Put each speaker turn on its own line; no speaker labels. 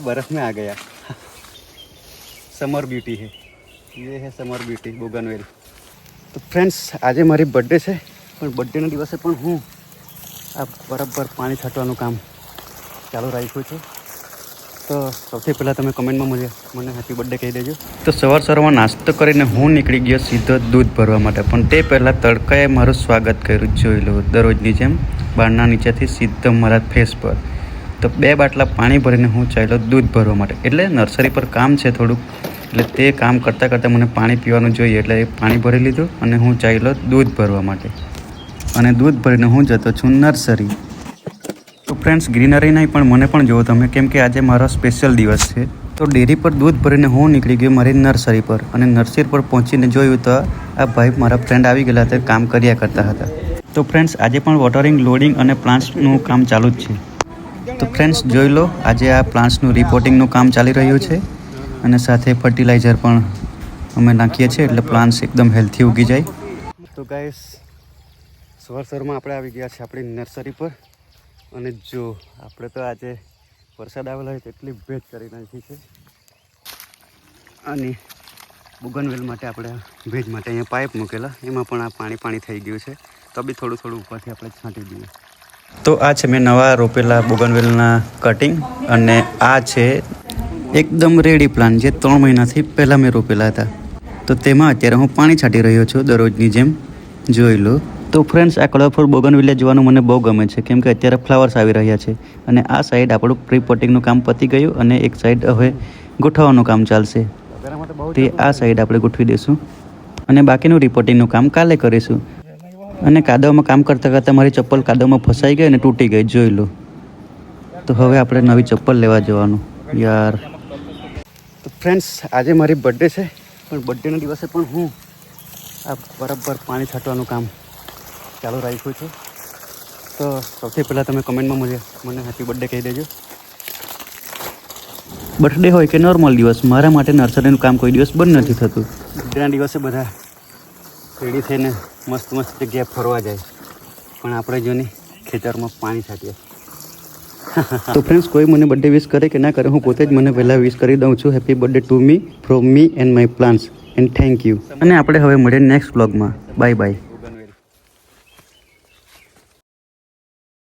बर्फ में आ गया। समर ब्यूटी है, ये है समर ब्यूटी बोगनवेल। तो फ्रेंड्स आज मारी बर्थडे है, पण बर्थडे दिवसे पण हूँ आ बराबर पानी छाटવાનું કામ ચાલુ રાખ્યું છે। તો સૌથી પહેલાં તમે કમેન્ટમાં મને હેપી બર્થડે કહી દેજો। તો સવારમાં નાસ્તો કરીને હું નીકળી ગયો સીધો દૂધ ભરવા માટે, પણ તે પહેલાં તડકાએ મારું સ્વાગત કર્યું। જોઈ લો દરરોજની જેમ બારના નીચેથી સીધો મારા ફેસ પર। તો 2 બાટલા પાણી ભરીને હું ચાલ્યો દૂધ ભરવા માટે। એટલે નર્સરી પર કામ છે થોડુંક, એટલે તે કામ કરતાં કરતાં મને પાણી પીવાનું જોઈએ, એટલે એ પાણી ભરી લીધું અને હું ચાલ્યો દૂધ ભરવા માટે। અને દૂધ ભરીને હું જતો છું નર્સરી। તો ફ્રેન્ડ્સ ગ્રીનરી નહીં પણ મને પણ જોવો તમે, કેમ કે આજે મારો સ્પેશિયલ દિવસ છે। તો ડેરી પર દૂધ ભરીને હું નીકળી ગયો મારી નર્સરી પર, અને નર્સરી પર પહોંચીને જોયું તો આ ભાઈ મારા ફ્રેન્ડ આવી ગયેલા હતા, કામ કર્યા કરતા હતા। તો ફ્રેન્ડ્સ આજે પણ વોટરિંગ, લોડિંગ અને પ્લાન્ટ્સનું કામ ચાલુ જ છે। તો ફ્રેન્ડ્સ જોઈ લો આજે આ પ્લાન્ટ્સનું રિપોર્ટિંગનું કામ ચાલી રહ્યું છે, અને સાથે ફર્ટિલાઇઝર પણ અમે નાખીએ છીએ, એટલે પ્લાન્ટ્સ એકદમ હેલ્થી ઉગી જાય। તો ગાઈસ સવારમાં આપણે આવી ગયા છે આપણી નર્સરી પર, અને જો આપણે તો આજે વરસાદ આવેલો હોય તો એટલી ભેજ કરી નાખી છે। અને બોગનવેલ માટે આપણે ભેજ માટે અહીંયા પાઇપ મૂકેલા, એમાં પણ આ પાણી થઈ ગયું છે, તો બી થોડું થોડું ઉપરથી આપણે છાંટી દઈએ। તો આ છે મેં નવા રોપેલા બોગનવેલના કટિંગ, અને આ છે એકદમ રેડી પ્લાન્ટ જે 3 મહિનાથી પહેલાં મેં રોપેલા હતા। તો તેમાં અત્યારે હું પાણી છાંટી રહ્યો છું દરરોજની જેમ, જોઈ લો। તો ફ્રેન્ડ્સ આ કલરફુલ બોગનવિલિયા જોવાનું મને બહુ ગમે છે, કેમ કે અત્યારે ફ્લાવર્સ આવી રહ્યા છે। અને આ સાઈડ આપણું પ્રી પોટિંગનું કામ પતી ગયું, અને એક સાઈડ હવે ગોઠવવાનું કામ ચાલશે, તે આ સાઈડ આપણે ગોઠવી દઈશું, અને બાકીનું રિપોર્ટિંગનું કામ કાલે કરીશું। અને કાદવમાં કામ કરતાં કરતાં મારી ચપ્પલ કાદવમાં ફસાઈ ગઈ અને તૂટી ગઈ, જોઈ લો। તો હવે આપણે નવી ચપ્પલ લેવા જવાનું યાર। તો ફ્રેન્ડ્સ આજે મારી બર્થડે છે, પણ બર્થડેના દિવસે પણ હું આ બરાબર પાણી છાંટવાનું કામ ચાલુ રાખ્યું છે। તો સૌથી પહેલાં તમે કમેન્ટમાં મને હેપી બર્થડે કહી દેજો। બર્થડે હોય કે નોર્મલ દિવસ, મારા માટે નર્સરીનું કામ કોઈ દિવસ બંધ નથી થતું। બર્થડેના દિવસે બધા રેડી થઈને મસ્ત જગ્યાએ ફરવા જાય, પણ આપણે જોની ખેતરમાં પાણી છાંટીએ। તો ફ્રેન્ડ્સ કોઈ મને બર્થડે વિશ કરે કે ના કરે, હું પોતે જ મને પહેલાં વિશ કરી દઉં છું, happy birthday to me from me and my plants, and thank you. અને આપણે હવે મળીએ નેક્સ્ટ વ્લોગમાં, બાય બાય।